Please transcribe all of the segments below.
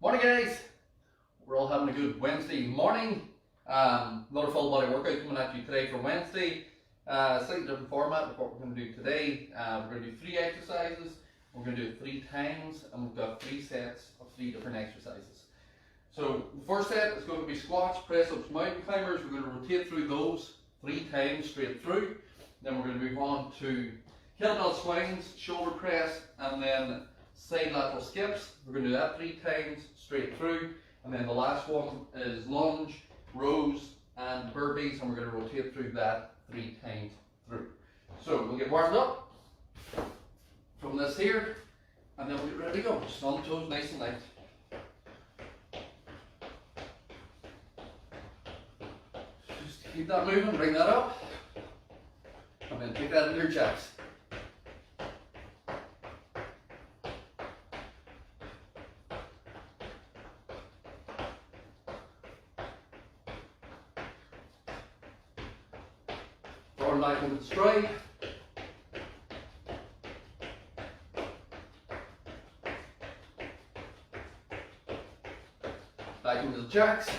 Morning guys, we're all having a good Wednesday morning. Another full body workout coming at you today for Wednesday. Slightly different format of what we're going to do today. We're going to do 3 exercises, we're going to do it 3 times, and we've got 3 sets of 3 different exercises. So the first set is going to be squats, press ups, mountain climbers. We're going to rotate through those 3 times straight through. Then we're going to move on to kettlebell swings, shoulder press, and then side lateral skips. We're going to do that 3 times straight through, and then the last one is lunge, rows, and burpees, and we're going to rotate through that 3 times through. So we'll get warmed up from this here, and then we'll get ready to go. Just on the toes, nice and light. Just keep that moving, bring that up, and then take that into your jacks. Back into the stride. Back into the jacks.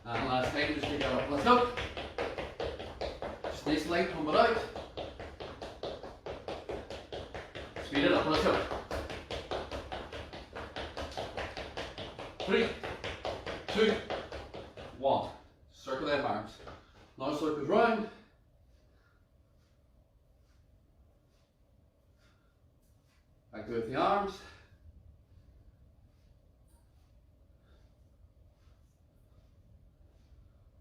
And last time, just take that up. Let's go. Just nice light, pump it out. Speed it up, let's go. 3, 2, 1. Circle them arms. Now circles round. Back with the arms.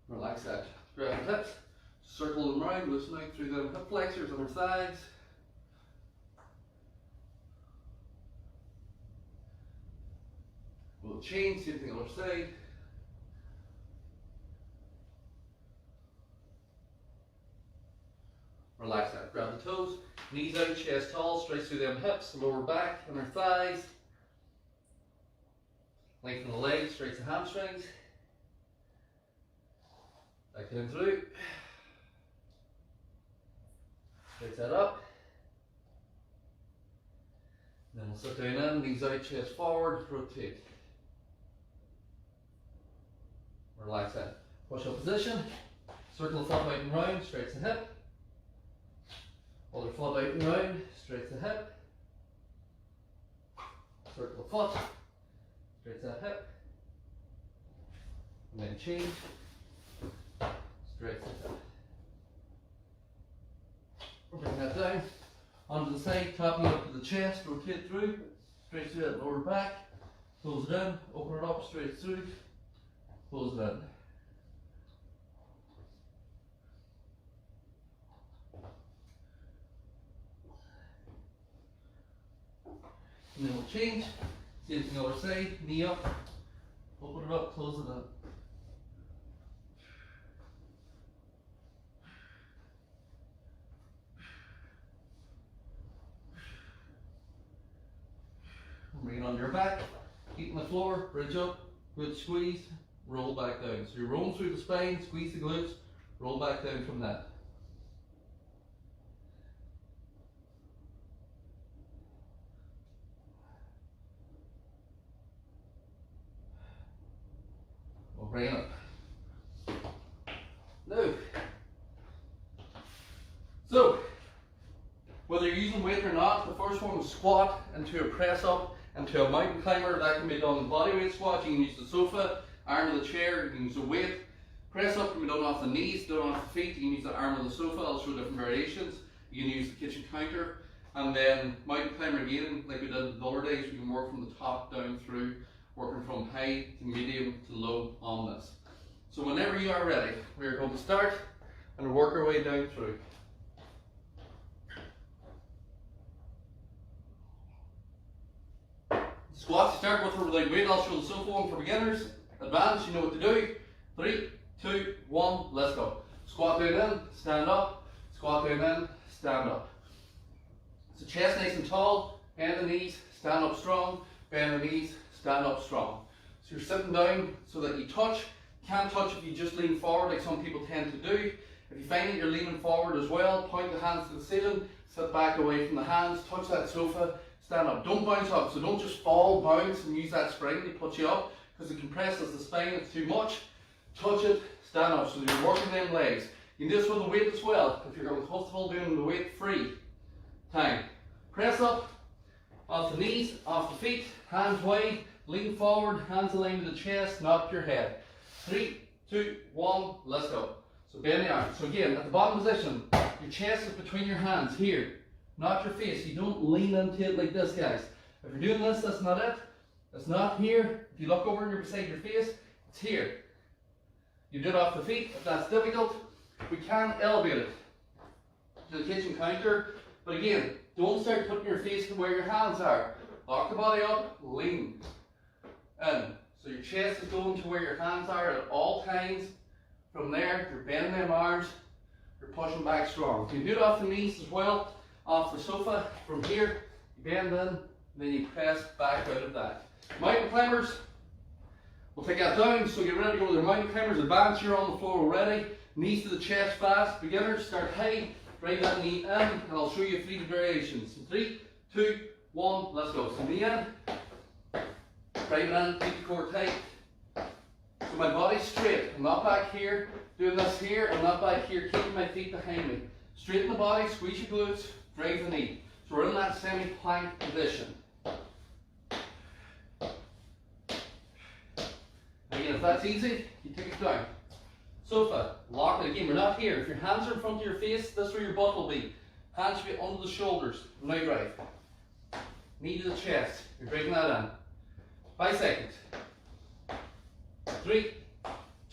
Relax that. Grab the hips. Circle them round. Loosen out through the hip flexors on the thighs. We'll change, same thing on the other side. Relax that. Grab the toes, knees out, chest tall, straight through them hips, lower back and our thighs. Lengthen the legs, straight to hamstrings. Back in through. Straight that up. Then we'll sit down in, knees out, chest forward, rotate. Relax that. Push up position. Circle the foot out and round, straight to hip. Other foot out and round, straight to hip. Circle the foot, straight to hip. And then change, straight to hip. Bring that down. Onto the side, tapping up to the chest, rotate through, straight through that lower back. Close it in, open it up, straight through, close it in. And then we'll change, same thing other side, knee up, open it up, close it up. Bring it on your back, feet on the floor, bridge up, good squeeze, roll back down. So you're rolling through the spine, squeeze the glutes, roll back down from that. Bring it up. Now, so whether you're using weight or not, the first one is squat into a press up into a mountain climber. That can be done in body weight squat. You can use the sofa, arm of the chair, you can use the weight. Press up can be done off the knees, done off the feet. You can use the arm of the sofa. I'll show different variations. You can use the kitchen counter, and then mountain climber again, like we did the other days. We can work from the top down through, working from high to medium to low on this. So whenever you are ready, we are going to start and work our way down through. Squats, start with or without weight. I'll show the sofa one for beginners. Advanced, you know what to do. 3, 2, 1, let's go. Squat down in, stand up. Squat down in, stand up. So chest nice and tall, bend the knees, stand up strong, bend the knees, stand up strong. So you're sitting down so that you touch. Can't touch if you just lean forward like some people tend to do. If you find that you're leaning forward as well, point the hands to the ceiling. sit back away from the hands, touch that sofa, stand up. Don't bounce up, so don't just fall, bounce and use that spring to put you up, because it compresses the spine, it's too much. Touch it, stand up, so you're working them legs. You can do this with the weight as well, if you're comfortable doing the weight free. Time. Press up, off the knees, off the feet, hands wide, lean forward, hands aligned to the chest, not your head. 3, 2, 1, let's go. So bend the arms. So again, at the bottom position, your chest is between your hands here, not your face. You don't lean into it like this, guys. If you're doing this, that's not it. It's not here. If you look over and you're beside your face, it's here. You do it off the feet. If that's difficult, we can elevate it to the kitchen counter. But again, don't start putting your face to where your hands are. Lock the body up, lean in. So your chest is going to where your hands are at all times. From there, you're bending them arms, you're pushing back strong. You can do it off the knees as well, off the sofa. From here, you bend in, and then you press back out of that. Mountain climbers, we'll take that down, so get ready to go to the mountain climbers. Advance, you're on the floor already. Knees to the chest fast. Beginners, start high, bring that knee in, and I'll show you 3 variations. So 3, 2, 1, let's go. So knee in, bring it in, keep the core tight. So my body's straight. I'm not back here doing this here. I'm not back here keeping my feet behind me. Straighten the body, squeeze your glutes, drive the knee. So we're in that semi-plank position. Again, if that's easy, you take it down. Sofa, lock it again. We're not here. If your hands are in front of your face, this is where your butt will be. Hands should be under the shoulders. Now drive. Knee to the chest. You're breaking that in. 5 seconds. 3,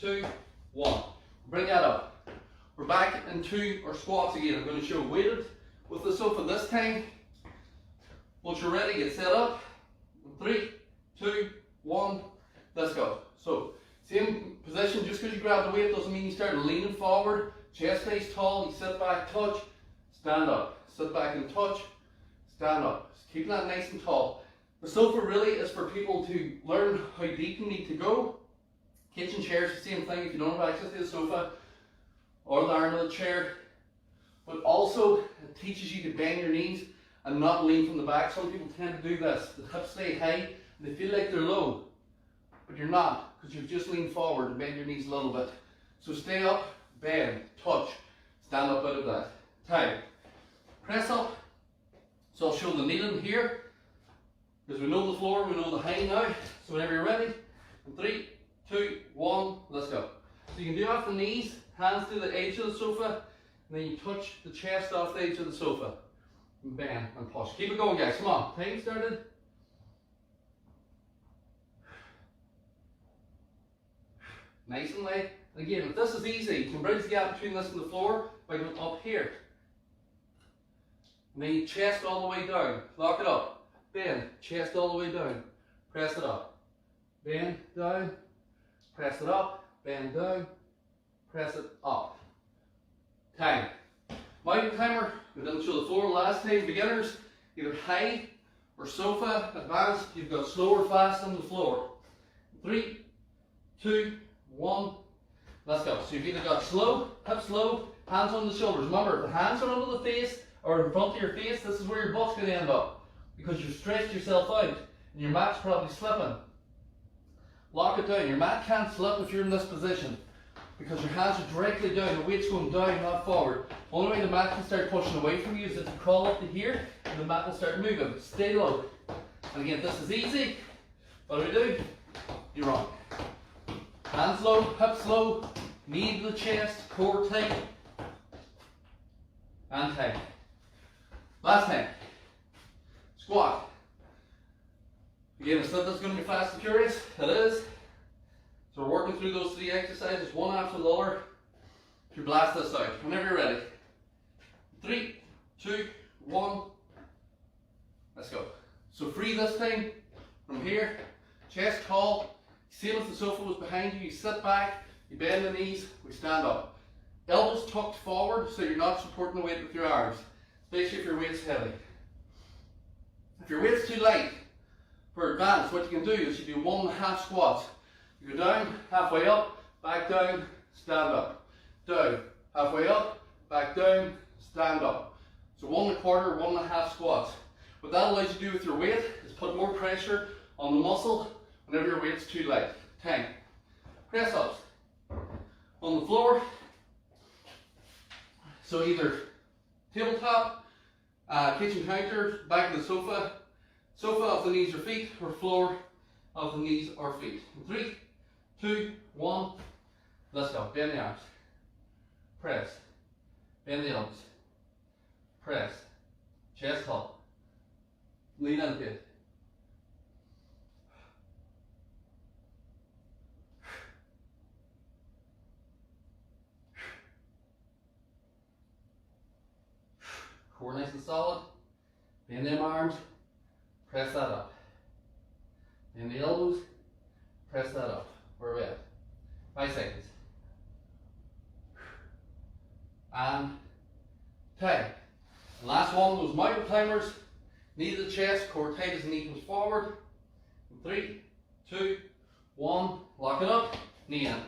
2, 1. Bring that up. We're back into our squats again. I'm going to show weighted with the sofa this time. Once you're ready, get set up. 3, 2, 1. Let's go. So, same position. Just because you grab the weight doesn't mean you start leaning forward. Chest stays tall. You sit back, touch, stand up. Sit back and touch, stand up. Just keeping that nice and tall. The sofa really is for people to learn how deep you need to go. Kitchen chairs, the same thing if you don't have access to the sofa or the arm of the chair. But also, it teaches you to bend your knees and not lean from the back. Some people tend to do this. The hips stay high and they feel like they're low. But you're not, because you've just leaned forward and bend your knees a little bit. So stay up, bend, touch, stand up out of that. Time. Press up. So I'll show the kneeling here, because we know the floor, we know the high now. So whenever you're ready, in 3, 2, 1, let's go. So you can do it off the knees, hands to the edge of the sofa, and then you touch the chest off the edge of the sofa. And bend and push. Keep it going, guys. Come on. Time started. Nice and light. And again, if this is easy, you can bridge the gap between this and the floor by going up here. And then you chest all the way down. Lock it up. Bend. Chest all the way down. Press it up. Bend down. Press it up. Bend down. Press it up. Time. Mountain climber. We didn't show the floor last time. Beginners, either high or sofa. Advanced, you've got slow or fast on the floor. 3, 2, 1. Let's go. So you've either got slow, hips low, hands on the shoulders. Remember, if the hands are under the face or in front of your face, this is where your butt's going to end up, because you've stretched yourself out and your mat's probably slipping. Lock it down. Your mat can't slip if you're in this position, because your hands are directly down. The weight's going down, not forward. The only way the mat can start pushing away from you is if you crawl up to here and the mat will start moving. Stay low. And again, this is easy. What do we do? You're wrong. Hands low, hips low, knee to the chest, core tight, and tight. Last time. Squat. Again, it's not this going to be fast and furious. It is. So we're working through those 3 exercises, one after the other, to blast this out. Whenever you're ready. 3, 2, 1. Let's go. So free this time from here. Chest tall. Same as the sofa was behind you. You sit back, you bend the knees, we stand up. Elbows tucked forward so you're not supporting the weight with your arms, especially if your weight's heavy. If your weight's too light for advance, what you can do is you do 1.5 squats. You go down, halfway up, back down, stand up. Down, halfway up, back down, stand up. So 1 1/4, 1 1/2 squats. What that allows you to do with your weight is put more pressure on the muscle whenever your weight's too light. 10. Press ups. On the floor. So either tabletop, kitchen counter, back of the sofa, sofa of the knees or feet, or floor of the knees or feet. 3, 2, 1. Let's go. Bend the arms. Press. Bend the elbows. Press. Chest tall. Lean into it. Core nice and solid. Bend them arms. Press that up. Bend the elbows. Press that up. Where are we at? 5 seconds. And 10. And last one, those mountain climbers. Knee to the chest, core tight as the knee comes forward. 3, 2, 1. Lock it up. Knee in.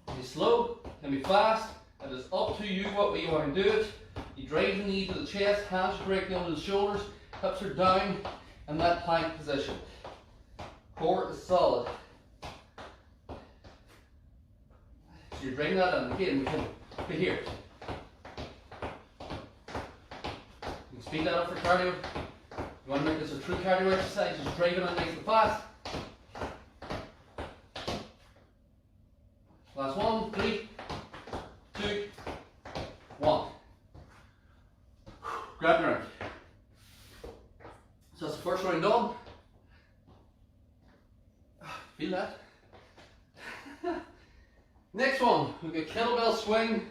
Can be slow, can be fast. It is up to you what way you want to do it. You drive the knee to the chest, hands are directly under the shoulders, hips are down in that plank position. Core is solid. So you're driving that in. Again, we can be here. You can speed that up for cardio. You want to make this a true cardio exercise, just drive it in nice and fast. Last one, 3, 2, 1. Grab your arm. So that's the first round done. Feel that? Next one, we've got kettlebell swing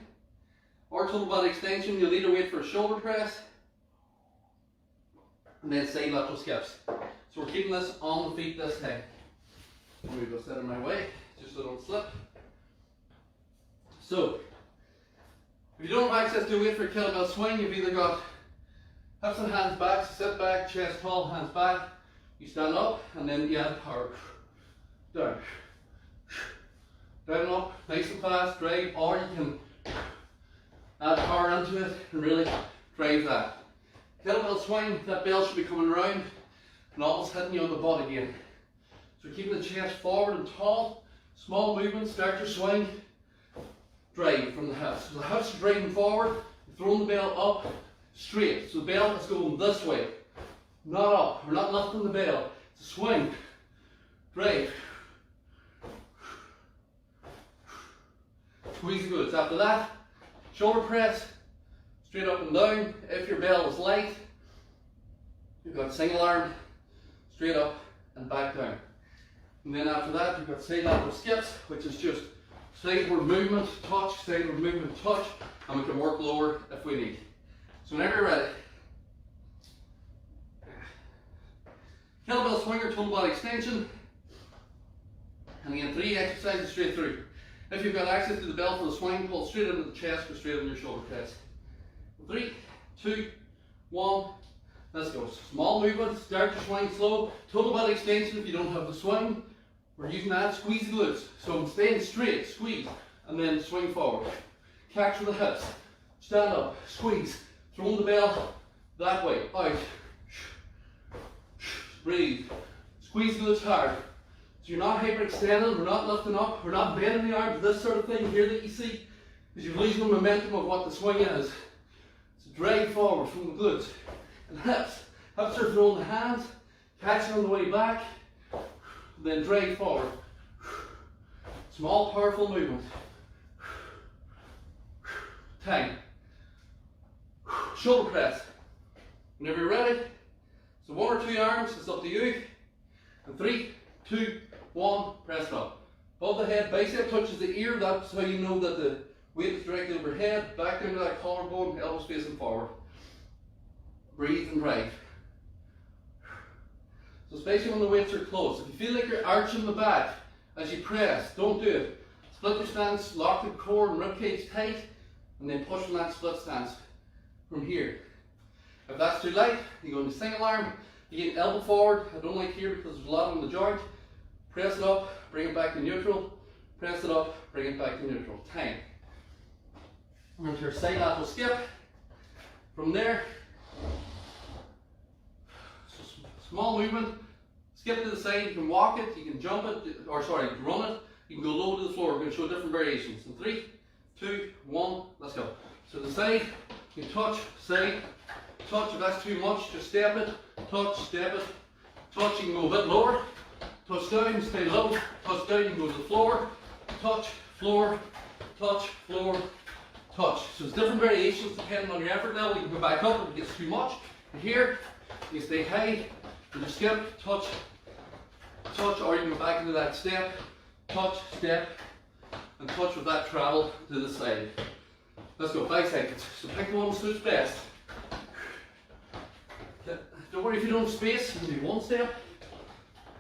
or total body extension. You'll either wait for a shoulder press and then side lateral skips. So we're keeping this on the feet this time. Move this out of my way just so I don't slip. So, if you don't have access to a weight for a kettlebell swing, you've either got hips and hands back, sit back, chest tall, hands back. You stand up and then you add power. Down. Down and up, nice and fast, drive, or you can add power into it and really drive that. Kettlebell swing, that bell should be coming around and almost hitting you on the butt again. So keeping the chest forward and tall, small movements, start your swing, drive from the hips. So the hips are driving forward, throwing the bell up, straight. So the bell is going this way, not up. We're not lifting the bell. It's a swing, drive. Squeeze the glutes. After that, shoulder press, straight up and down. If your bell is light, you've got single arm, straight up and back down. And then after that, you've got side lateral skips, which is just sideward movement, touch, sideward movement, touch, and we can work lower if we need. So whenever you're ready, kettlebell swing or total body extension, and again 3 exercises straight through. If you've got access to the bell for the swing, pull straight into the chest or straight on your shoulder press. 3, 2, 1, let's go. Small movement, start your swing slow. Total body extension if you don't have the swing. We're using that, squeeze the glutes. So I'm staying straight, squeeze, and then swing forward. Catch with the hips, stand up, squeeze, throwing the bell that way, out. Breathe, squeeze the glutes hard. So you're not hyperextended, we're not lifting up, we're not bending the arms, this sort of thing here that you see, because you're losing the momentum of what the swing is. So drag forward from the glutes. And hips are throwing the hands, catching on the way back, then drag forward. Small, powerful movement. Time. Shoulder press. Whenever you're ready, so 1 or 2 arms, it's up to you. And 3, 2, 1, press up. Above the head, bicep touches the ear, that's how you know that the weight is directly overhead. Back down to that collarbone, elbows facing forward. Breathe and drive. So especially when the weights are close, if you feel like you're arching the back as you press, don't do it. Split your stance, lock the core and ribcage tight, and then push from that split stance from here. If that's too light, you go into single arm, you get elbow forward. I don't like here because there's a lot on the joint. Press it up, bring it back to neutral. Press it up, bring it back to neutral. Time. We're into your side lateral skip. From there, small movement, skip to the side, you can walk it, you can jump it, or sorry, run it, you can go low to the floor. We're going to show different variations. In 3, 2, 1, let's go. So the side, you can touch, side, touch. If that's too much, just step it, touch, step it, touch. You can go a bit lower, touch down, stay low, touch down, you can go to the floor, touch, floor, touch, floor, touch. So it's different variations depending on your effort level. You can go back up if it gets too much. And here, you stay high, you just skip, touch, touch, or you can go back into that step, touch, step, and touch with that travel to the side. Let's go, 5 seconds. So pick the one that suits best. Don't worry if you don't have space, you can do 1 step,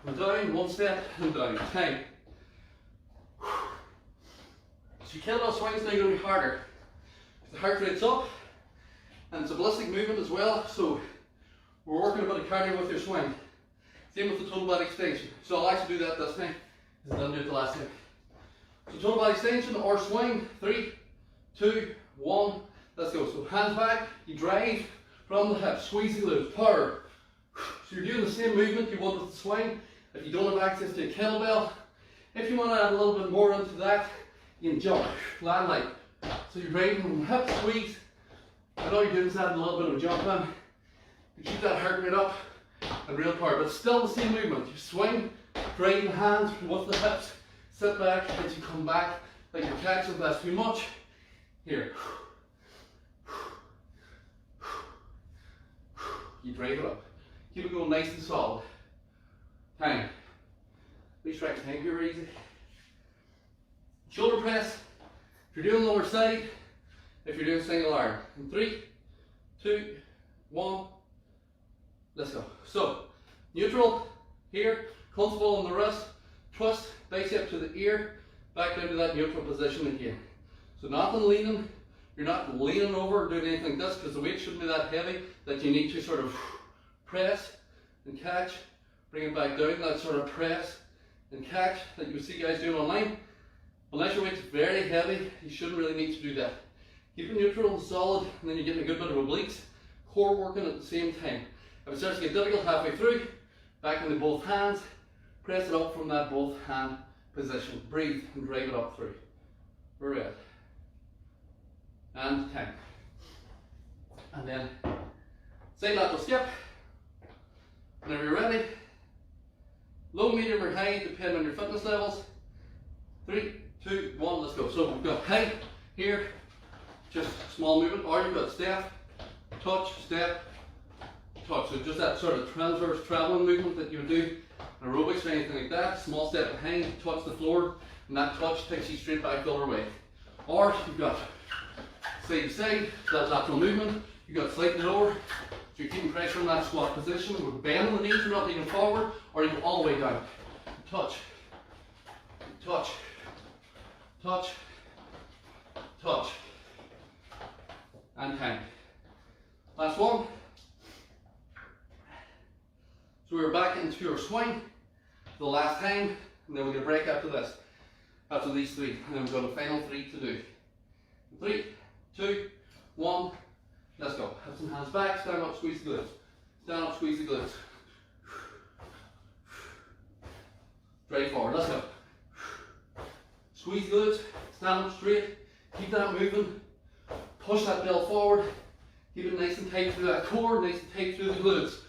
and down, 1 step, and down. Time. So your kettlebell swing is now going to be harder. The heart rate's up, and it's a ballistic movement as well, so we're working a bit of cardio with your swing. Same with the total body extension. So I'll actually do that this time, because I didn't do it the last time. So total body extension or swing, 3, 2, 1, let's go. So hands back, you drive from the hips, squeeze the glutes, power. So you're doing the same movement you want with the swing. If you don't have access to a kettlebell, if you want to add a little bit more into that, you can jump, land light. So you're driving from the hip, squeeze, and all you're doing is adding a little bit of a jump in. You keep that heart rate up and real power, but still the same movement. You swing, drive the hands with the hips, sit back as you come back, like you're catching. If that's too much, here. You drive it up. Keep it going nice and solid. Time. Please try to time here easy. Shoulder press. If you're doing lower side, if you're doing single arm. In 3, 2, 1, let's go. So, neutral here, comfortable on the wrist, twist, bicep to the ear, back down to that neutral position again. So nothing leaning, you're not leaning over or doing anything like this, because the weight shouldn't be that heavy that you need to sort of press and catch, bring it back down, that sort of press and catch that you see guys doing online. Unless your weight's very heavy, you shouldn't really need to do that. Keep it neutral and solid, and then you're getting a good bit of obliques, core working at the same time. If it starts to get difficult halfway through, back into both hands, press it up from that both hand position. Breathe and drive it up through. We're at. And 10. And then side lateral skip. Whenever you're ready, low, medium, or high, depending on your fitness levels. 3, 2, 1, let's go. So we've got high here, just small movement, or you've got step, touch, step, touch. So just that sort of transverse traveling movement that you would do in aerobics or anything like that. Small step behind, touch the floor, and that touch takes you straight back the other way. Or you've got side to side, so that lateral movement. You've got slightly lower, so you're keeping pressure on that squat position. We're bending the knees, you're not leaning forward, or you go all the way down. Touch, touch, touch, touch, and hang. Last one. So we're back into our swing for the last time, and then we're going to break after this, after these 3, and then we've got a final 3 to do. 3, 2, 1, let's go. Have some hands back, stand up, squeeze the glutes. Stand up, squeeze the glutes. Drive forward, let's go. Squeeze the glutes, stand up straight, keep that moving, push that belt forward, keep it nice and tight through that core, nice and tight through the glutes.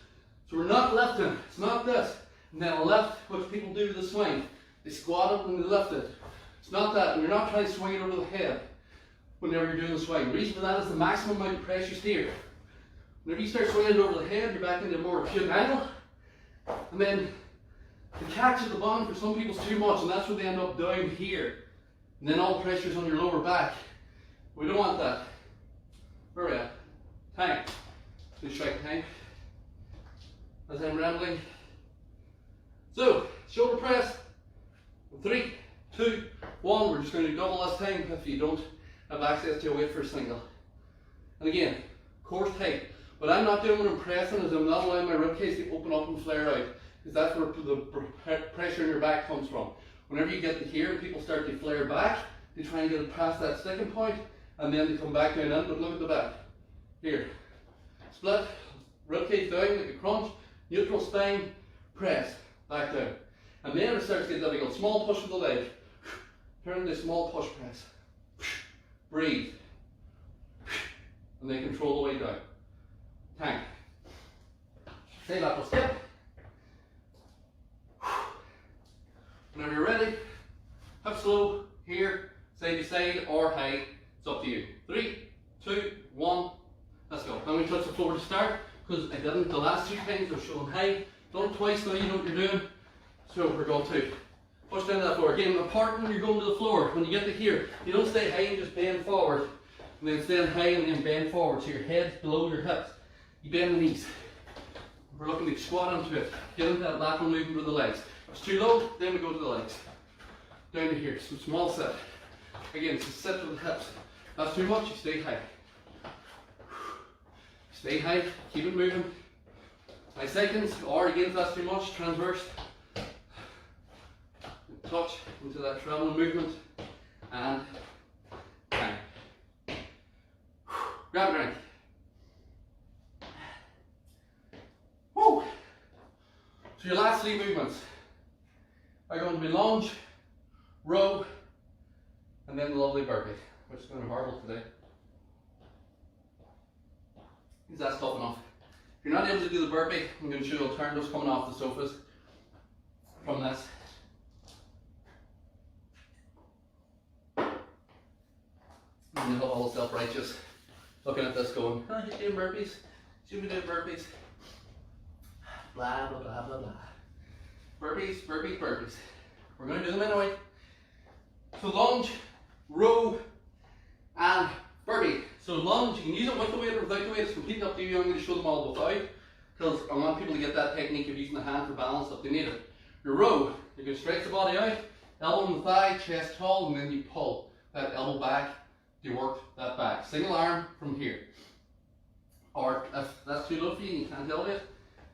So we're not lifting, it's not this. And then a lift, which people do with the swing. They squat up and they lift it. It's not that, and you're not trying to swing it over the head whenever you're doing the swing. The reason for that is the maximum amount of pressure here. Whenever you start swinging it over the head, you're back into a more acute angle. And then the catch at the bottom for some people is too much, and that's where they end up down here. And then all the pressure is on your lower back. We don't want that. Where are we at? Time. Please strike time. As I'm rambling. So, shoulder press. 3, 2, 1. We're just going to do double this time if you don't have access to a weight for a single. And again, core tight. What I'm not doing when I'm pressing is I'm not allowing my ribcage to open up and flare out, because that's where the pressure in your back comes from. Whenever you get to here and people start to flare back, they try and get it past that sticking point, and then they come back down in, but look at the back. Here. split, ribcage down like a crunch, neutral spine, press, back down. And then it starts to get difficult. Small push with the leg, turn into a small push press. Breathe, and then control the way down. Tank. Say lateral step. Whenever you're ready, hip slow, here, side to side or high, it's up to you. 3, 2, 1, let's go. Then we touch the floor to start, because I didn't the last 2 times, they're showing high. Done twice, now you know what you're doing. So we're going to push down to that floor. Again, apart when you're going to the floor, when you get to here, you don't stay high and just bend forward. And then stand high and then bend forward. So your head's below your hips. You bend the knees. We're looking to squat onto it. Get into that lateral movement with the legs. If it's too low, then we go to the legs. Down to here. So small set. Again, it's a set with the hips. That's too much, you stay high. Stay high, keep it moving. 5 seconds, or again if that's too much, transverse. Touch into that traveling movement. And bang. Grab a drink. Woo! So your last 3 movements are going to be lunge, row, and then the lovely burpee, which is going to be horrible today. Because that's tough enough. If you're not able to do the burpee, I'm going to show you alternatives coming off the sofas from this. And you'll have all self-righteous looking at this going, oh, you're doing burpees, should we do burpees? Blah, blah, blah, blah, blah. Burpees, burpees, burpees. We're going to do them anyway. So lunge, row, and burpee. So lunge, you can use it with the weight or without the weight, it's completely up to you. I'm going to show them all without, because I want people to get that technique of using the hand for balance if they need it. Your row, you can stretch the body out, elbow in the thigh, chest tall, and then you pull that elbow back to work that back. Single arm from here. Or if that's too low for you and you can't elevate,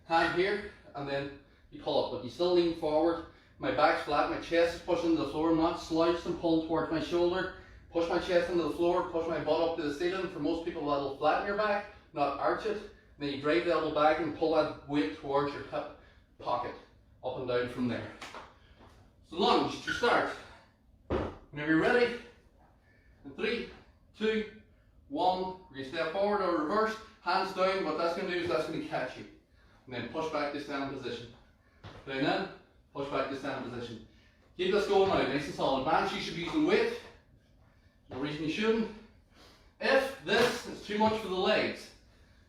hand here, and then you pull up, but you still lean forward. My back's flat, my chest is pushing into the floor. I'm not slouched and pulling towards my shoulder. Push my chest into the floor, push my butt up to the ceiling. For most people, that'll flatten your back, not arch it. And then you drive the elbow back and pull that weight towards your hip pocket, up and down from there. So lunge to start. Whenever you're ready, in 3, 2, 1, we're going to step forward or reverse, hands down. What that's going to do is that's going to catch you. And then push back to standing position. Down in, push back to standing position. Keep this going now, nice and solid. Advance, you should be using weight. No reason you shouldn't. If this is too much for the legs,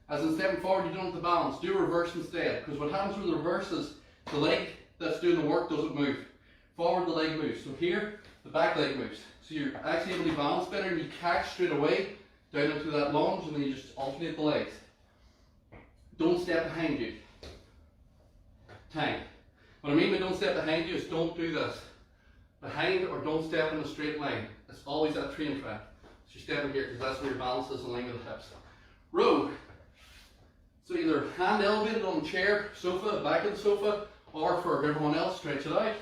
as in stepping forward you don't have to balance, do reverse instead. Because what happens with the reverse is the leg that's doing the work doesn't move. Forward the leg moves. So here, the back leg moves. So you're actually able to balance better and you catch straight away down into that lunge and then you just alternate the legs. Don't step behind you. Time. What I mean by don't step behind you is don't do this. Behind or don't step in a straight line. It's always that train track. So you're stepping here because that's where your balance is in line with the hips. Row. So either hand elevated on the chair, sofa, back of the sofa, or for everyone else, stretch it out.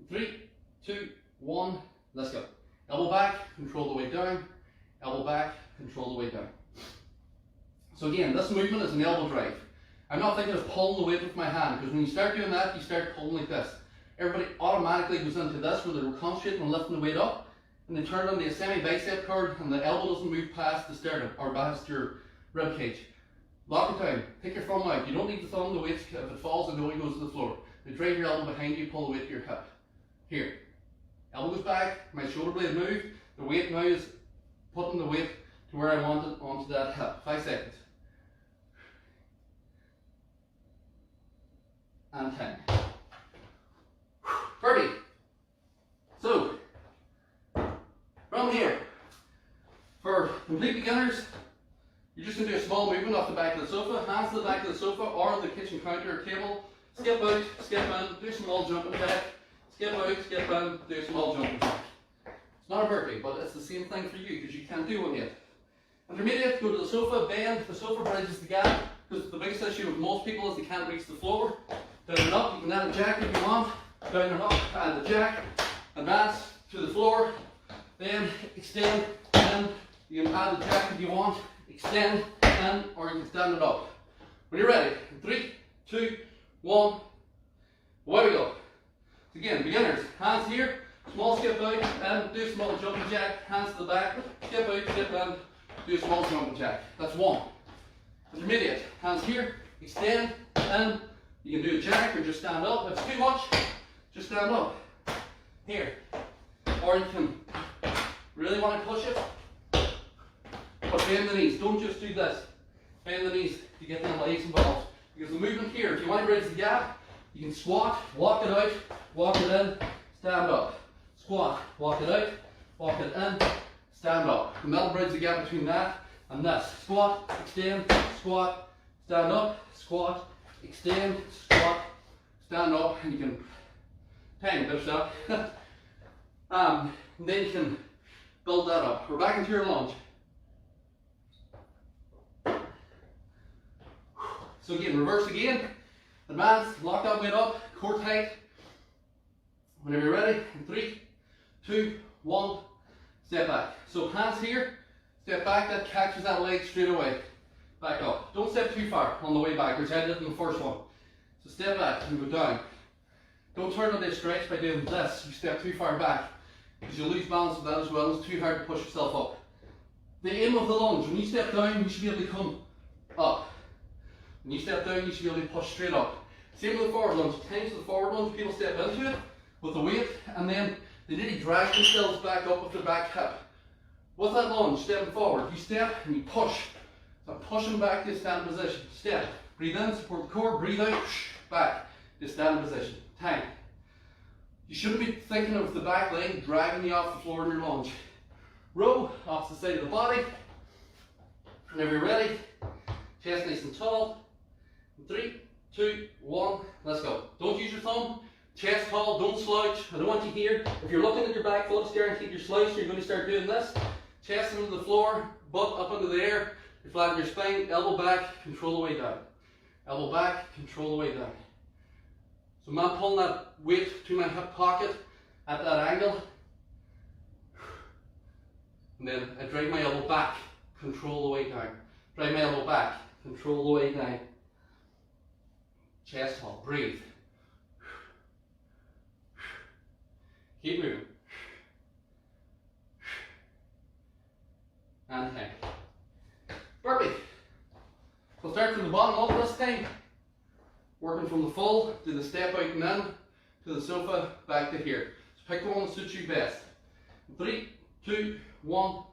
3, 2, 1, let's go. Elbow back, control the weight down. Elbow back, control the weight down. So again, this movement is an elbow drive. I'm not thinking of pulling the weight with my hand, because when you start doing that, you start pulling like this. Everybody automatically goes into this where they're concentrating on lifting the weight up, and they turn on the semi-bicep curve, and the elbow doesn't move past the sternum, or past your rib cage. Lock it down, take your thumb out. You don't need to thumb the weight, if it falls, it only goes to the floor. You drive your elbow behind you, pull the weight to your hip. Here. Elbow goes back, my shoulder blade move. The weight now is putting the weight to where I want it onto that hip. 5 seconds. And 10. Burpee. So, from here, for complete beginners, you're just going to do a small movement off the back of the sofa, hands to the back of the sofa or the kitchen counter or table. Skip out, skip in, do a small jumping jack. Skip out, skip in, do a small jumping jack. It's not a burpee, but it's the same thing for you because you can't do one yet. Intermediate, go to the sofa, bend, the sofa bridges the gap, because the biggest issue with most people is they can't reach the floor. Down and up, you can add a jack if you want. Down and up, add the jack. Advance to the floor, then extend, and you can add the jack if you want. Extend, in, or you can stand it up. When you're ready, 3, 2, 1, away we go. So again, beginners, hands here, small skip out, and do a small jumping jack, hands to the back, skip out, skip in, do a small jumping jack. That's 1. Intermediate, hands here, extend, in, you can do a jack or just stand up. If it's too much, just stand up. Here. Or you can really want to push it, but bend the knees. Don't just do this. Bend the knees to get the legs involved. Because the movement here, if you want to bridge the gap, you can squat, walk it out, walk it in, stand up. Squat, walk it out, walk it in, stand up. And that'll bridge the gap between that and this. Squat, extend, squat, stand up, squat, extend, squat, stand up, and you can tiny bit of that. And then you can build that up. We're back into your lunge. So again, reverse again. Advance, lock that weight up, core tight. Whenever you're ready, in 3, 2, 1, step back. So hands here, step back, that catches that leg straight away. Back up. Don't step too far on the way backwards. I did it in the first one. So step back and go down. Don't turn on this stretch by doing this. You step too far back, because you'll lose balance with that as well. It's too hard to push yourself up. The aim of the lunge, when you step down, you should be able to come up. When you step down, you should be able to push straight up. Same with the forward lunge. Times with the forward lunge, people step into it with the weight, and then they nearly drag themselves back up with their back hip. With that lunge, stepping forward, you step and you push. So pushing back to a standing position. Step, breathe in, support the core, breathe out, back to standing position. Time. You shouldn't be thinking of the back leg dragging you off the floor in your lunge. Row, opposite side of the body. Whenever you're ready, chest nice and tall. 3, 2, 1, let's go. Don't use your thumb. Chest tall, don't slouch. I don't want you here. If you're looking at your back foot, it's guaranteed you're slouched. You're going to start doing this. Chest into the floor, butt up into the air. You flatten your spine, elbow back, control the way down. Elbow back, control the way down. So I'm not pulling that weight to my hip pocket at that angle. And then I drag my elbow back, control the way down. Drag my elbow back, control the way down. Chest tall, breathe. Keep moving. And hang. Burpee. So start from the bottom up this time. Working from the full to the step out and in, to the sofa, back to here. So pick the one that suits you best. 3, 2, 1,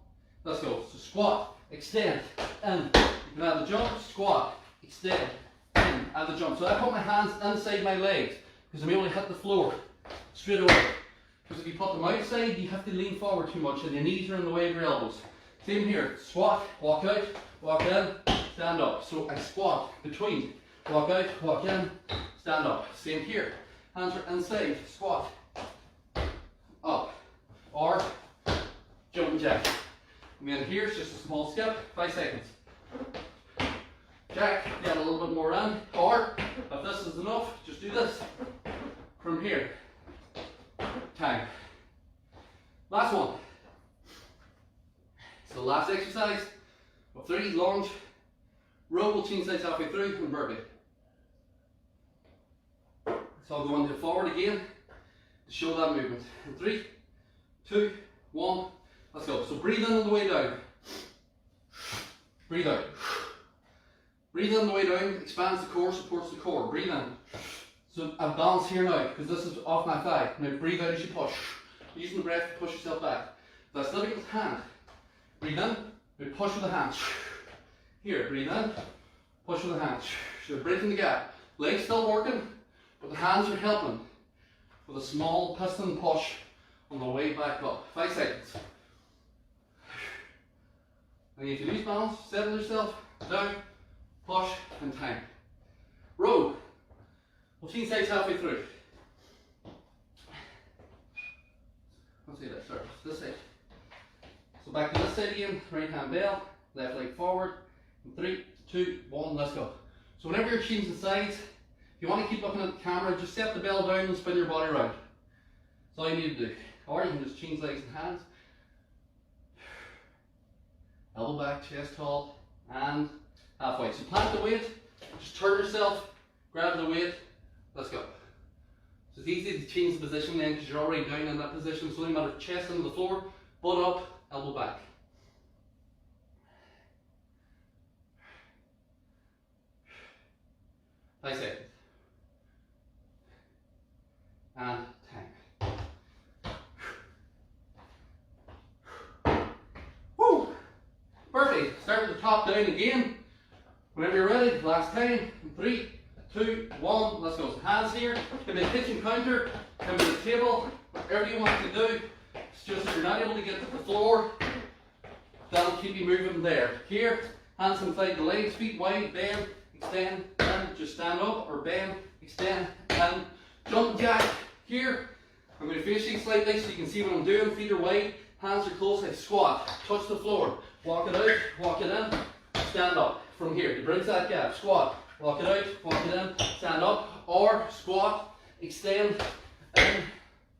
let's go. So squat, extend, in. You can add the jump, squat, extend, in, add the jump. So I put my hands inside my legs, because I'm able to hit the floor straight away. Because if you put them outside, you have to lean forward too much, and your knees are in the way of your elbows. Same here, squat, walk out, walk in, stand up. So I squat between. Walk out, walk in, stand up. Same here. Hands are inside, squat, up, or jumping jack. And then here's just a small skip, 5 seconds. Jack, get a little bit more in, or if this is enough, just do this from here. Time. Last one. So last exercise of 3, lunge, row, will change sides halfway through, and burpee. So I'll go on to forward again to show that movement. In 3, 2, 1, let's go. So breathe in on the way down. Breathe out. Breathe in on the way down, expands the core, supports the core. Breathe in. So I'm balanced here now, because this is off my thigh. Now breathe out as you push. Using the breath to push yourself back. That's lifting with the hand. Breathe in, now push with the hand. Here, breathe in, push with the hand. So breaking the gap. Legs still working, but the hands are helping with a small piston push on the way back up. 5 seconds. And if you lose balance, settle yourself, down, push, and time. Row. We'll change sides halfway through. Let's see that, sorry, this side. So back to this side again, right hand bell, left leg forward. 3, 2, 1, let's go. So whenever you're changing sides, if you want to keep looking at the camera, just set the bell down and spin your body around. That's all you need to do. Or you can just change legs and hands. Elbow back, chest tall, and halfway. So plant the weight, just turn yourself, grab the weight, let's go. So it's easy to change the position then because you're already down in that position. So only matter chest into the floor, butt up, elbow back. 5 seconds. And 10. Woo! Perfect. Start at the top down again. Whenever you're ready, last time. 3, 2, 1, let's go. So hands here. Can be a kitchen counter, can be a table, whatever you want to do. It's just if you're not able to get to the floor, that'll keep you moving there. Here, hands inside the legs, feet wide, bend, extend, and just stand up, or bend, extend, and jump jack. Here, I'm going to face you slightly so you can see what I'm doing. Feet are wide, hands are close, I squat, touch the floor, walk it out, walk it in, stand up. From here, to bridge that gap, squat, walk it out, walk it in, stand up, or squat, extend, in,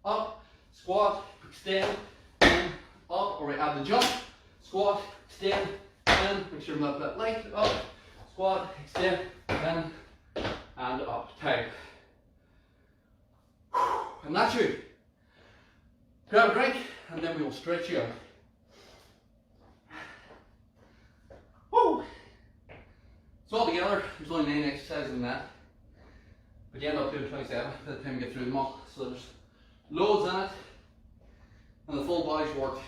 up, squat, extend, in, up, or we add the jump, squat, extend, in, make sure I'm not that light, up, squat, extend, in, and up, tight. And that's you. Grab a drink, and then we will stretch you out. Woo! So all together, there's only 9 exercises in that. But you end up doing 27 by the time you get through them all. So there's loads in it, and the full body's worked.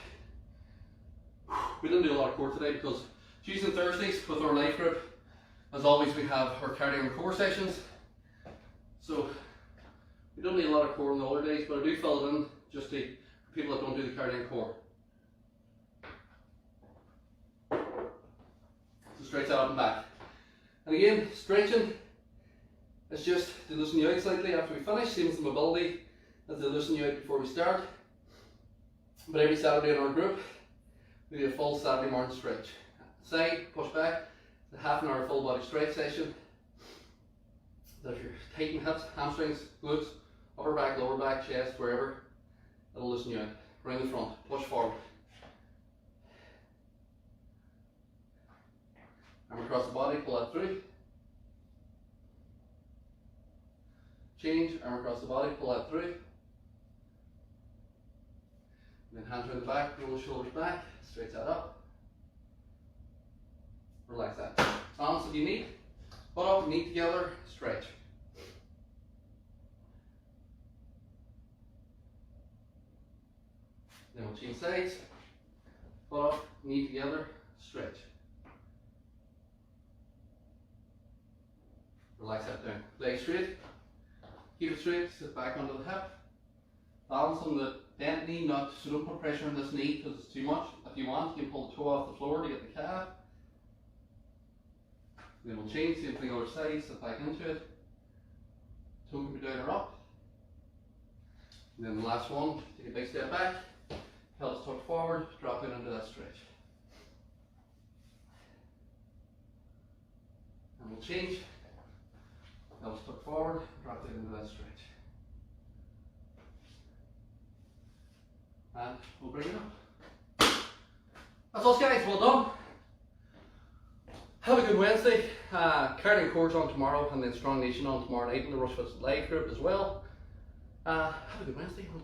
We didn't do a lot of core today because Tuesdays and Thursdays with our life group, as always, we have our cardio and core sessions. So we don't need a lot of core on the other days, but I do fill it in just for people that don't do the cardio and core. So stretch that up and back. And again, stretching is just to loosen you out slightly after we finish, same as the mobility as to loosen you out before we start. But every Saturday in our group, we do a full Saturday morning stretch. Side, push back, it's a half an hour full body stretch session. So if you're tightening hips, hamstrings, glutes, upper back, lower back, chest, wherever, it'll loosen you out. Around the front, push forward. Arm across the body, pull that through. Change, arm across the body, pull that through. And then hands around the back, roll the shoulders back, stretch that up. Relax that. Balance if you need. Butt up, knee together, stretch. Then we'll change sides. Butt up, knee together, stretch. Relax that down. Legs straight. Keep it straight, sit back onto the hip. Balance on the bent knee, so don't put pressure on this knee because it's too much. If you want, you can pull the toe off the floor to get the calf. Then we'll change, same thing other side, sit back into it. Toe can be down or up. And then the last one, take a big step back, pelvis tucked forward, drop in into that stretch. And we'll change. Pelvis tucked forward, drop it into that stretch. And we'll bring it up. That's all guys, well done. Have a good Wednesday. Cardio course on tomorrow and then Strong Nation on tomorrow night in the Rush Live group as well. Have a good Wednesday.